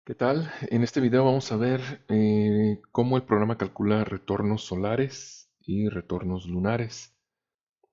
¿Qué tal? En este video vamos a ver cómo el programa calcula retornos solares y retornos lunares.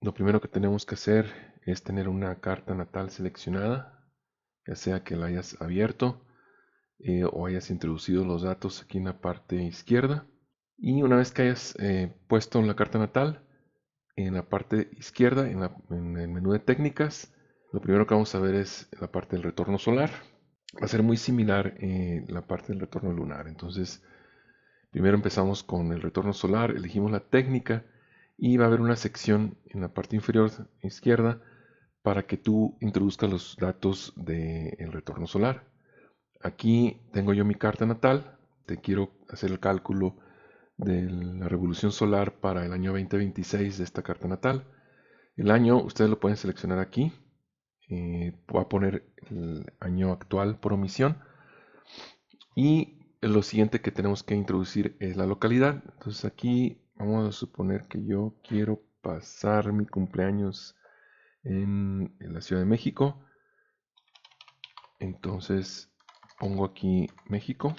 Lo primero que tenemos que hacer es tener una carta natal seleccionada, ya sea que la hayas abierto o hayas introducido los datos aquí en la parte izquierda. Y una vez que hayas puesto la carta natal, en la parte izquierda, en el menú de técnicas, lo primero que vamos a ver es la parte del retorno solar. Va a ser muy similar la parte del retorno lunar. Entonces, primero empezamos con el retorno solar, elegimos la técnica y va a haber una sección en la parte inferior izquierda para que tú introduzcas los datos del retorno solar. Aquí tengo yo mi carta natal. Te quiero hacer el cálculo de la revolución solar para el año 2026 de esta carta natal. El año ustedes lo pueden seleccionar aquí. Voy a poner el año actual por omisión. Y lo siguiente que tenemos que introducir es la localidad. Entonces aquí vamos a suponer que yo quiero pasar mi cumpleaños en la Ciudad de México. Entonces pongo aquí México,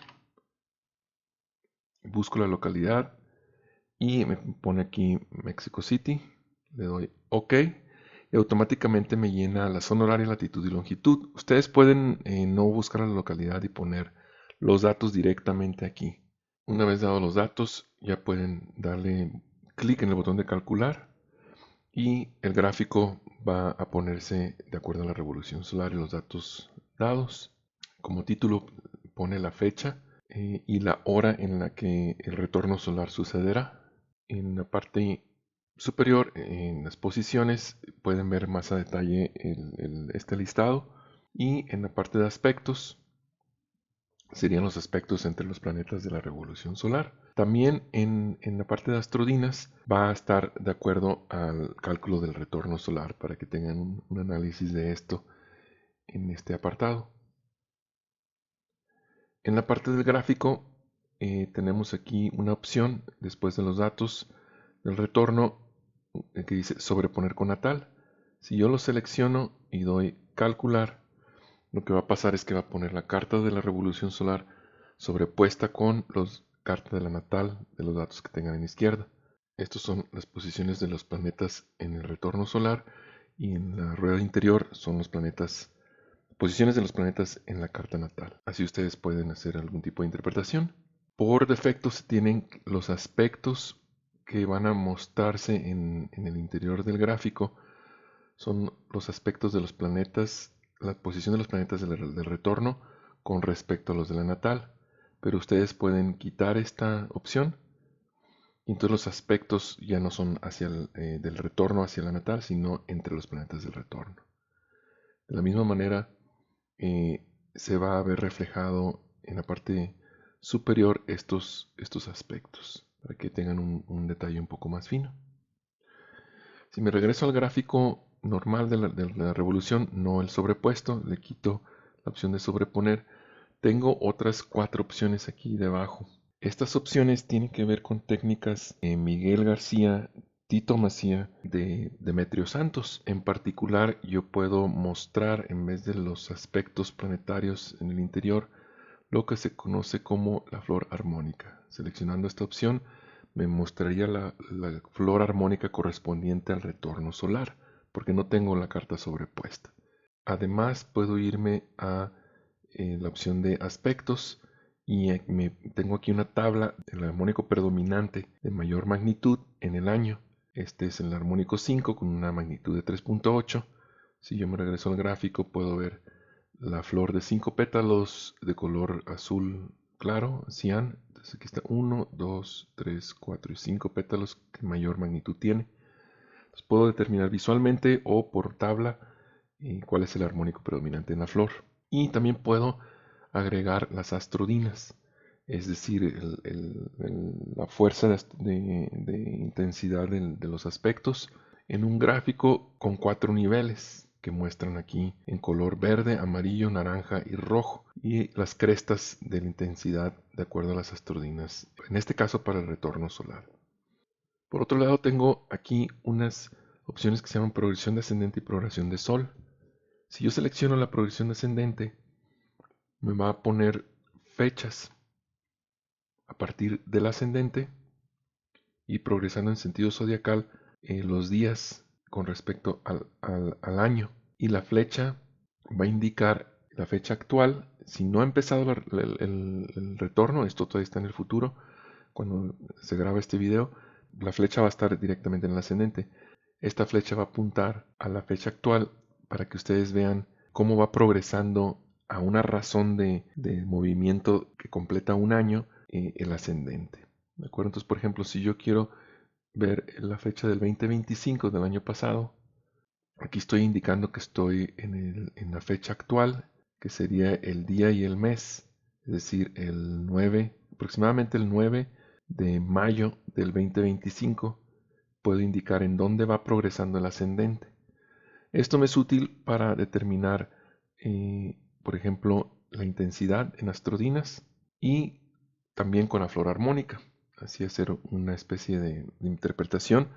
busco la localidad y me pone aquí Mexico City. Le doy OK y automáticamente me llena la zona horaria, latitud y longitud. Ustedes pueden no buscar la localidad y poner los datos directamente aquí. Una vez dados los datos, ya pueden darle clic en el botón de calcular y el gráfico va a ponerse de acuerdo a la revolución solar y los datos dados. Como título pone la fecha y la hora en la que el retorno solar sucederá. En la parte superior, en las posiciones, pueden ver más a detalle este listado. Y en la parte de aspectos, serían los aspectos entre los planetas de la revolución solar. También en la parte de astrodinas va a estar de acuerdo al cálculo del retorno solar para que tengan un análisis de esto en este apartado. En la parte del gráfico tenemos aquí una opción después de los datos del retorno que dice sobreponer con natal. Si yo lo selecciono y doy calcular, lo que va a pasar es que va a poner la carta de la revolución solar sobrepuesta con los cartas de la natal de los datos que tengan en izquierda. Estas son las posiciones de los planetas en el retorno solar y en la rueda interior son los planetas, posiciones de los planetas en la carta natal. Así ustedes pueden hacer algún tipo de interpretación. Por defecto se tienen los aspectos que van a mostrarse en el interior del gráfico. Son los aspectos de los planetas, la posición de los planetas del retorno con respecto a los de la natal. Pero ustedes pueden quitar esta opción y entonces los aspectos ya no son del retorno hacia la natal, sino entre los planetas del retorno. De la misma manera, se va a ver reflejado en la parte superior estos aspectos, para que tengan un detalle un poco más fino. Si me regreso al gráfico normal de la revolución, no el sobrepuesto, le quito la opción de sobreponer, tengo otras 4 opciones aquí debajo. Estas opciones tienen que ver con técnicas de Miguel García, Tito Macía, de Demetrio Santos. En particular, yo puedo mostrar, en vez de los aspectos planetarios en el interior, lo que se conoce como la flor armónica. Seleccionando esta opción, me mostraría la flor armónica correspondiente al retorno solar, porque no tengo la carta sobrepuesta. Además, puedo irme a la opción de aspectos y tengo aquí una tabla del armónico predominante de mayor magnitud en el año. Este es el armónico 5 con una magnitud de 3.8. Si yo me regreso al gráfico, puedo ver la flor de 5 pétalos de color azul claro, cian. Entonces aquí está 1, 2, 3, 4 y 5 pétalos que mayor magnitud tiene. Entonces puedo determinar visualmente o por tabla cuál es el armónico predominante en la flor. Y también puedo agregar las astrodinas, es decir, la fuerza de intensidad de los aspectos en un gráfico con 4 niveles que muestran aquí en color verde, amarillo, naranja y rojo, y las crestas de la intensidad de acuerdo a las astrodinas, en este caso para el retorno solar. Por otro lado, tengo aquí unas opciones que se llaman progresión descendente y progresión de sol. Si yo selecciono la progresión descendente, me va a poner fechas a partir del ascendente y progresando en sentido zodiacal los días con respecto al año. Y la flecha va a indicar la fecha actual. Si no ha empezado el retorno, esto todavía está en el futuro, cuando se graba este video, la flecha va a estar directamente en el ascendente. Esta flecha va a apuntar a la fecha actual para que ustedes vean cómo va progresando a una razón de movimiento que completa un año el ascendente. ¿De acuerdo? Entonces, por ejemplo, si yo quiero ver la fecha del 2025 del año pasado, aquí estoy indicando que estoy en la fecha actual, que sería el día y el mes, es decir, el 9, aproximadamente el 9 de mayo del 2025, puedo indicar en dónde va progresando el ascendente. Esto me es útil para determinar, por ejemplo, la intensidad en astrodinas y también con la flor armónica. Así hacer una especie de interpretación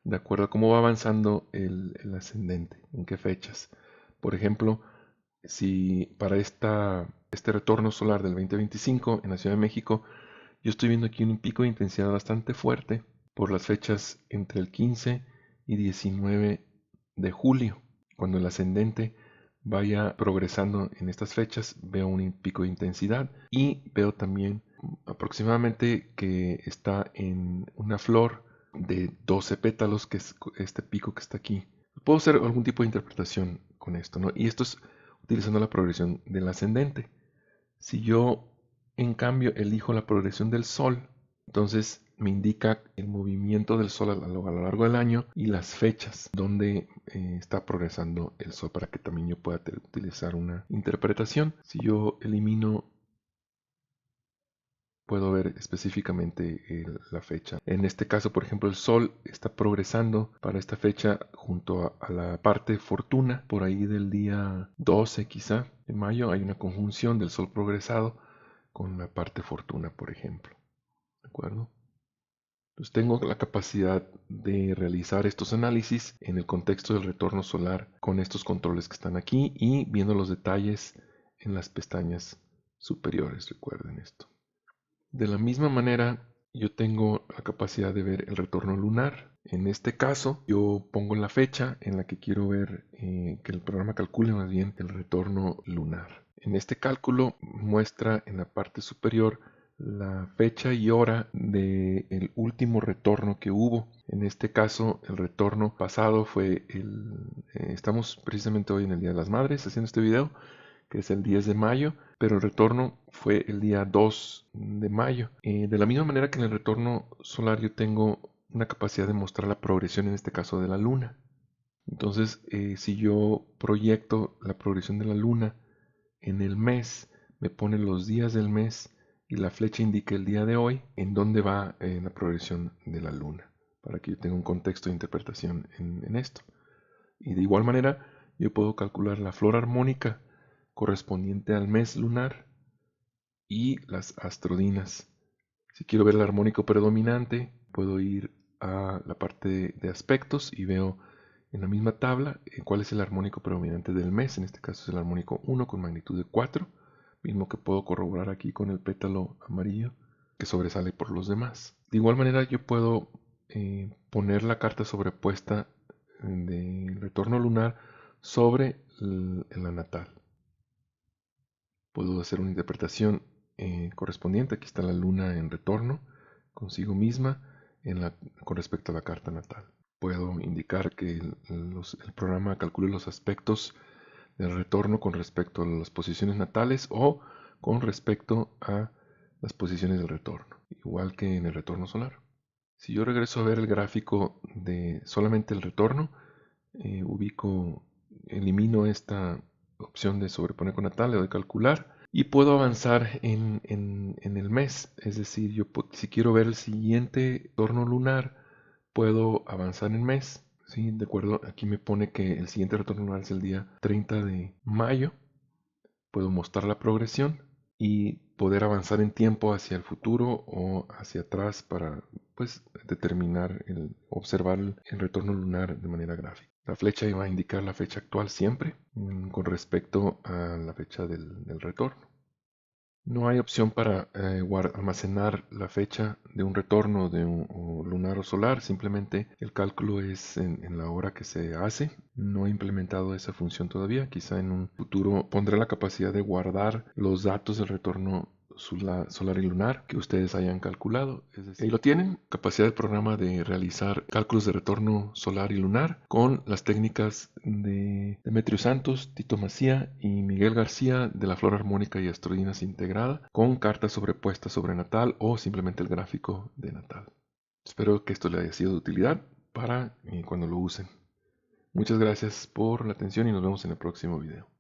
de acuerdo a cómo va avanzando el ascendente, en qué fechas. Por ejemplo, si para este retorno solar del 2025 en la Ciudad de México, yo estoy viendo aquí un pico de intensidad bastante fuerte por las fechas entre el 15 y 19 de julio. Cuando el ascendente vaya progresando en estas fechas, veo un pico de intensidad y veo también aproximadamente que está en una flor de 12 pétalos, que es este pico que está aquí. Puedo hacer algún tipo de interpretación con esto, ¿no? Y esto es utilizando la progresión del ascendente. Si yo, en cambio, elijo la progresión del Sol, entonces me indica el movimiento del Sol a lo largo del año y las fechas donde está progresando el Sol para que también yo pueda utilizar una interpretación. Si yo elimino, puedo ver específicamente la fecha. En este caso, por ejemplo, el Sol está progresando para esta fecha junto a la parte fortuna, por ahí del día 12 quizá de mayo, hay una conjunción del Sol progresado con la parte fortuna, por ejemplo. ¿De acuerdo? Entonces tengo la capacidad de realizar estos análisis en el contexto del retorno solar con estos controles que están aquí y viendo los detalles en las pestañas superiores. Recuerden esto. De la misma manera, yo tengo la capacidad de ver el retorno lunar. En este caso, yo pongo la fecha en la que quiero ver que el programa calcule más bien el retorno lunar. En este cálculo muestra en la parte superior la fecha y hora del último retorno que hubo. En este caso, el retorno pasado fue estamos precisamente hoy en el Día de las Madres haciendo este video, que es el 10 de mayo, pero el retorno fue el día 2 de mayo. De la misma manera que en el retorno solar yo tengo una capacidad de mostrar la progresión, en este caso de la luna. Entonces, si yo proyecto la progresión de la luna en el mes, me pone los días del mes y la flecha indica el día de hoy, en dónde va la progresión de la luna, para que yo tenga un contexto de interpretación en esto. Y de igual manera, yo puedo calcular la flor armónica correspondiente al mes lunar y las astrodinas. Si quiero ver el armónico predominante, puedo ir a la parte de aspectos y veo en la misma tabla cuál es el armónico predominante del mes. En este caso es el armónico 1 con magnitud de 4, mismo que puedo corroborar aquí con el pétalo amarillo que sobresale por los demás. De igual manera yo puedo poner la carta sobrepuesta del retorno lunar sobre la natal. Puedo hacer una interpretación correspondiente. Aquí está la luna en retorno consigo misma con respecto a la carta natal. Puedo indicar que el programa calcule los aspectos del retorno con respecto a las posiciones natales o con respecto a las posiciones del retorno, igual que en el retorno solar. Si yo regreso a ver el gráfico de solamente el retorno, elimino esta opción de sobreponer con natal, le doy calcular y puedo avanzar en el mes. Es decir, yo si quiero ver el siguiente retorno lunar, puedo avanzar en mes. ¿Sí? De acuerdo, aquí me pone que el siguiente retorno lunar es el día 30 de mayo. Puedo mostrar la progresión y poder avanzar en tiempo hacia el futuro o hacia atrás para determinar, observar el retorno lunar de manera gráfica. La flecha va a indicar la fecha actual siempre con respecto a la fecha del retorno. No hay opción para almacenar la fecha de un retorno de un o lunar o solar, simplemente el cálculo es en la hora que se hace. No he implementado esa función todavía, quizá en un futuro pondré la capacidad de guardar los datos del retorno solar y lunar que ustedes hayan calculado. Es decir, ahí lo tienen, capacidad del programa de realizar cálculos de retorno solar y lunar con las técnicas de Demetrio Santos, Tito Macía y Miguel García de la flora armónica y astrodinas integrada con cartas sobrepuestas sobre natal o simplemente el gráfico de natal. Espero que esto le haya sido de utilidad para cuando lo usen. Muchas gracias por la atención y nos vemos en el próximo video.